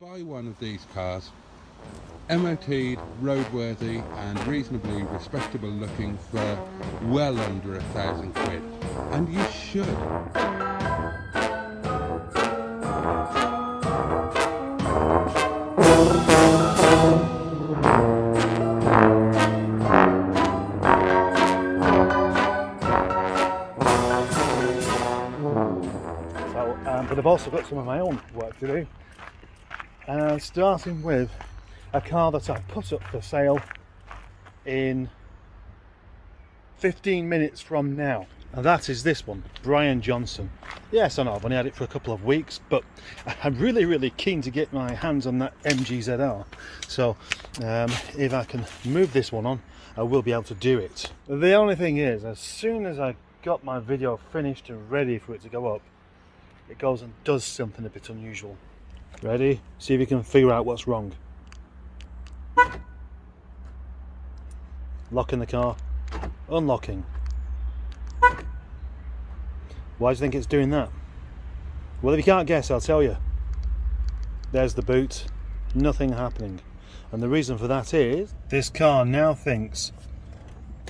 Buy one of these cars, MOT'd, roadworthy and reasonably respectable looking for well under £1,000, and you should. But I've also got some of my own work to do. Starting with a car that I put up for sale in 15 minutes from now, and that is this one, Brian Johnson. Yes, I know I've only had it for a couple of weeks, but I'm really keen to get my hands on that MGZR. So if I can move this one on, I will be able to do it. The only thing is, as soon as I got my video finished and ready for it to go up, it goes and does something a bit unusual. Ready? See if you can figure out what's wrong. Locking the car, unlocking. Why do you think it's doing that? Well, if you can't guess, I'll tell you. There's the boot, nothing happening. And the reason for that is, this car now thinks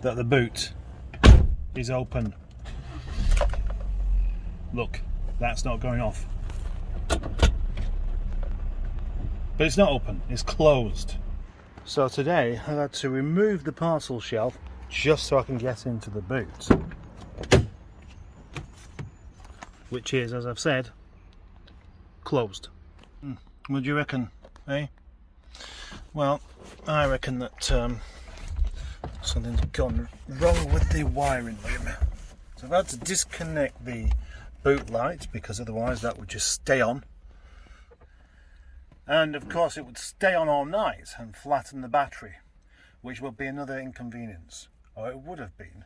that the boot is open. Look, that's not going off. But it's not open, it's closed. So today I've had to remove the parcel shelf just so I can get into the boot. Which is, as I've said, closed. What do you reckon, eh? Well, I reckon that something's gone wrong with the wiring loom. So I've had to disconnect the boot light because otherwise that would just stay on. And of course it would stay on all night and flatten the battery, which would be another inconvenience, or it would have been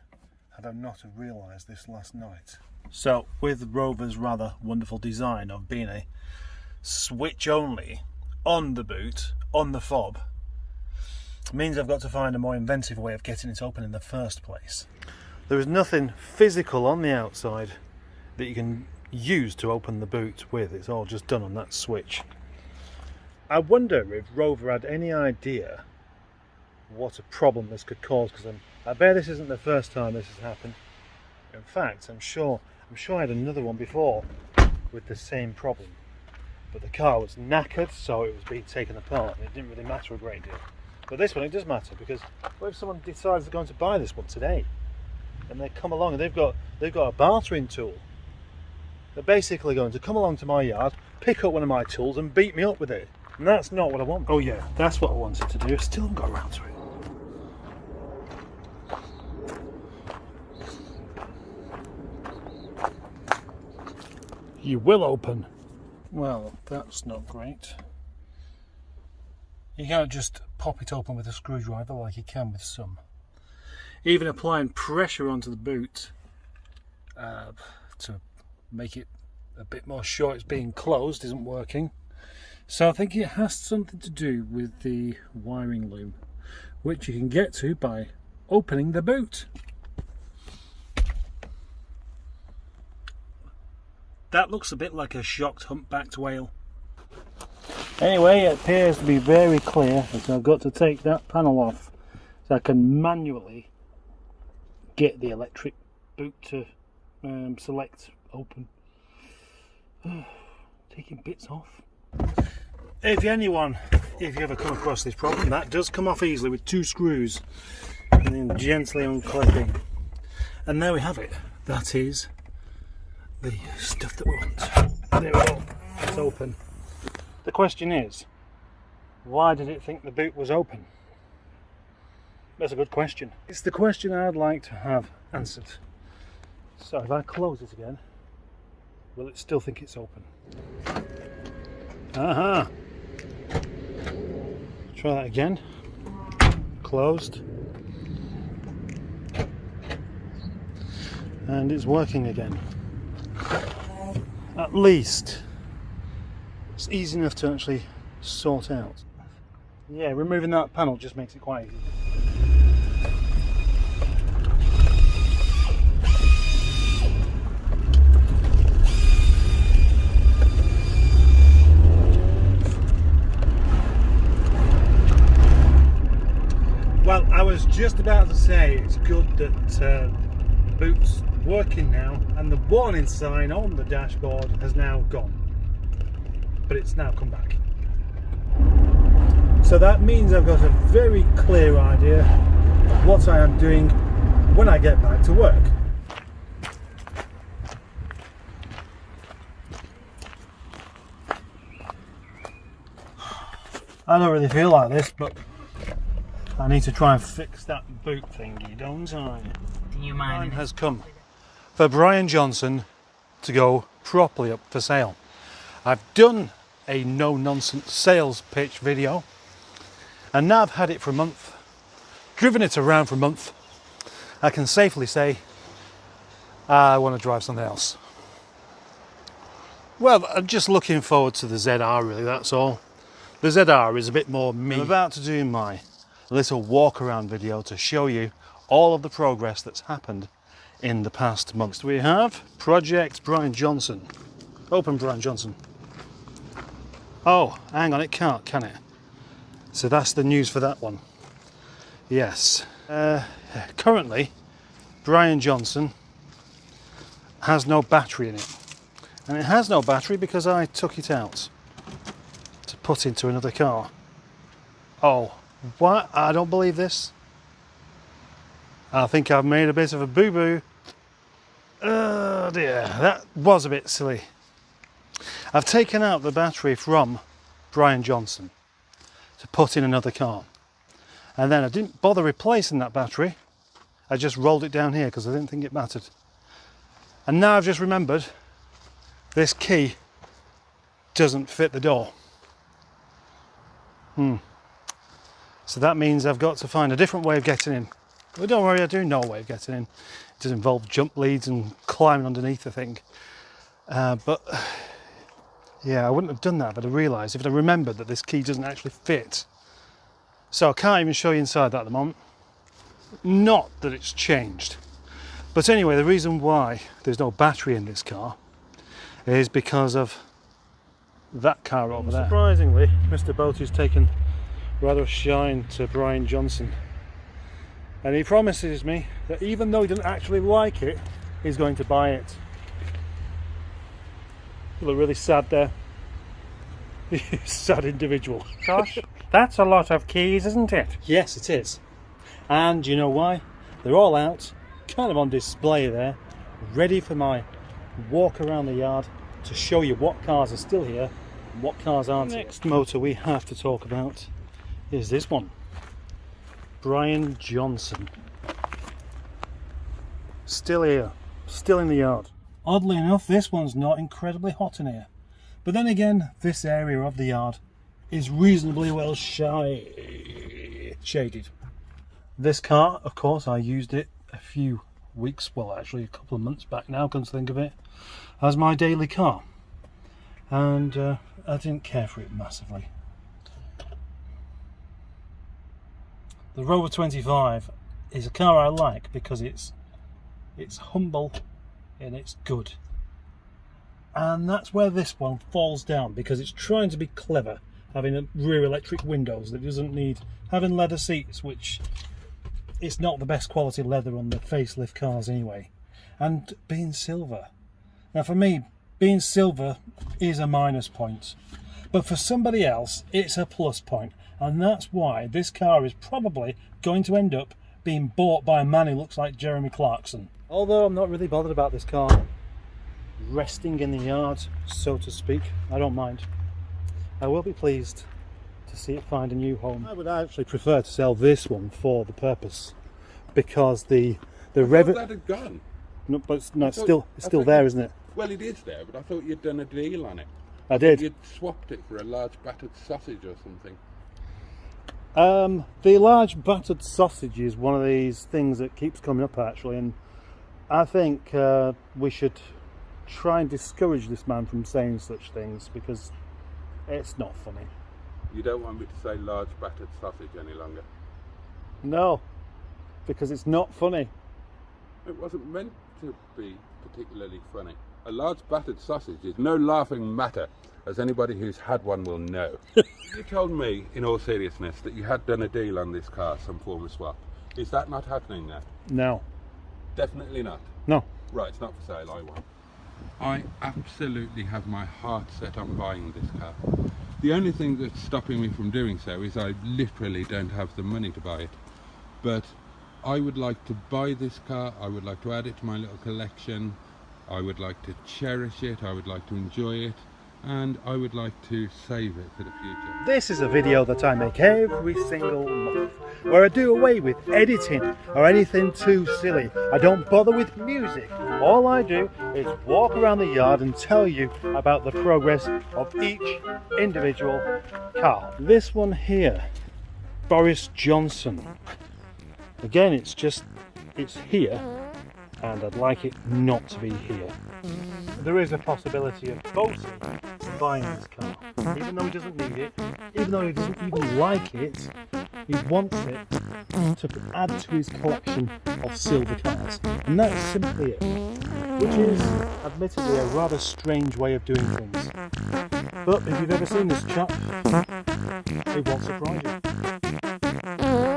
had I not have realised this last night. So with Rover's rather wonderful design of being a switch only on the boot, on the fob, means I've got to find a more inventive way of getting it open in the first place. There is nothing physical on the outside that you can use to open the boot with. It's all just done on that switch. I wonder if Rover had any idea what a problem this could cause, because I bet this isn't the first time this has happened. In fact, I'm sure I had another one before with the same problem, but the car was knackered, so it was being taken apart and it didn't really matter a great deal. But this one, it does matter, because what if someone decides they're going to buy this one today and they come along and they've got a bartering tool? They're basically going to come along to my yard, pick up one of my tools and beat me up with it. And that's not what I want. Oh yeah, that's what I wanted to do. Still haven't got around to it. You will open. Well, that's not great. You can't just pop it open with a screwdriver like you can with some. Even applying pressure onto the boot to make it a bit more sure it's being closed isn't working. So I think it has something to do with the wiring loom, which you can get to by opening the boot. That looks a bit like a shocked humpbacked whale. Anyway, it appears to be very clear that I've got to take that panel off so I can manually get the electric boot to select open. Taking bits off. If you ever come across this problem, that does come off easily with 2 screws and then gently unclipping. And there we have it. That is the stuff that we want. There we go. It's open. The question is, why did it think the boot was open? That's a good question. It's the question I'd like to have answered. So if I close it again, will it still think it's open? Aha! Try that again. Closed. And it's working again. At least it's easy enough to actually sort out. Yeah, removing that panel just makes it quite easy. just about to say it's good that the boot's working now and the warning sign on the dashboard has now gone, but it's now come back. So that means I've got a very clear idea of what I am doing when I get back to work. I don't really feel like this, but I need to try and fix that boot thingy, don't I? Do you mind? Time has come for Brian Johnson to go properly up for sale. I've done a no-nonsense sales pitch video, and now I've had it for a month, driven it around for a month, I can safely say I want to drive something else. Well, I'm just looking forward to the ZR really, that's all. The ZR is a bit more me. I'm about to do my little walk around video to show you all of the progress that's happened in the past months. We have Project Brian Johnson. Open Brian Johnson. Oh, hang on, it can't, can it? So that's the news for that one. Yes. Currently, Brian Johnson has no battery in it. And it has no battery because I took it out to put into another car. Oh, what? I don't believe this. I think I've made a bit of a boo-boo. Oh dear, that was a bit silly. I've taken out the battery from Brian Johnson to put in another car. And then I didn't bother replacing that battery. I just rolled it down here because I didn't think it mattered. And now I've just remembered this key doesn't fit the door. So that means I've got to find a different way of getting in. Well, don't worry, I do know a way of getting in. It does involve jump leads and climbing underneath the thing. But yeah, I wouldn't have done that if I'd realised, if I'd remembered that this key doesn't actually fit. So I can't even show you inside that at the moment. Not that it's changed. But anyway, the reason why there's no battery in this car is because of that car over there. Surprisingly, Mr. Boaty's taken rather a shine to Brian Johnson. And he promises me that even though he doesn't actually like it, he's going to buy it. You look really sad there. Sad individual. Gosh, that's a lot of keys, isn't it? Yes, it is. And you know why? They're all out, kind of on display there, ready for my walk around the yard to show you what cars are still here and what cars aren't. The next motor we have to talk about is this one. Brian Johnson. Still here, still in the yard. Oddly enough, this one's not incredibly hot in here. But then again, this area of the yard is reasonably well shaded. This car, of course, I used it a few weeks, well actually a couple of months back now, come to think of it, as my daily car. And I didn't care for it massively. The Rover 25 is a car I like because it's humble and it's good. And that's where this one falls down, because it's trying to be clever, having a rear electric windows that doesn't need having leather seats, which it's not the best quality leather on the facelift cars anyway, and being silver. Now for me, being silver is a minus point, but for somebody else it's a plus point, and that's why this car is probably going to end up being bought by a man who looks like Jeremy Clarkson. Although I'm not really bothered about this car resting in the yard, so to speak, I don't mind. I will be pleased to see it find a new home. I would actually prefer to sell this one for the purpose, because the revenue. That had gone. No, but it's still there, isn't it? Well, it is there, but I thought you'd done a deal on it. I did. You'd swapped it for a large battered sausage or something. The large battered sausage is one of these things that keeps coming up actually, and I think we should try and discourage this man from saying such things, because it's not funny. You don't want me to say large battered sausage any longer? No, because it's not funny. It wasn't meant to be particularly funny. A large battered sausage is no laughing matter, as anybody who's had one will know. You told me, in all seriousness, that you had done a deal on this car, some form of swap. Is that not happening now? No. Definitely not. No. Right, it's not for sale, I won't. I absolutely have my heart set on buying this car. The only thing that's stopping me from doing so is I literally don't have the money to buy it. But I would like to buy this car, I would like to add it to my little collection, I would like to cherish it, I would like to enjoy it, and I would like to save it for the future. This is a video that I make every single month, where I do away with editing or anything too silly. I don't bother with music. All I do is walk around the yard and tell you about the progress of each individual car. This one here, Boris Johnson. Again, it's here, and I'd like it not to be here. There is a possibility of Boaty buying this car, even though he doesn't need it, even though he doesn't even like it. He wants it to add to his collection of silver cars, and that's simply it, which is admittedly a rather strange way of doing things. But if you've ever seen this chap, it won't surprise you.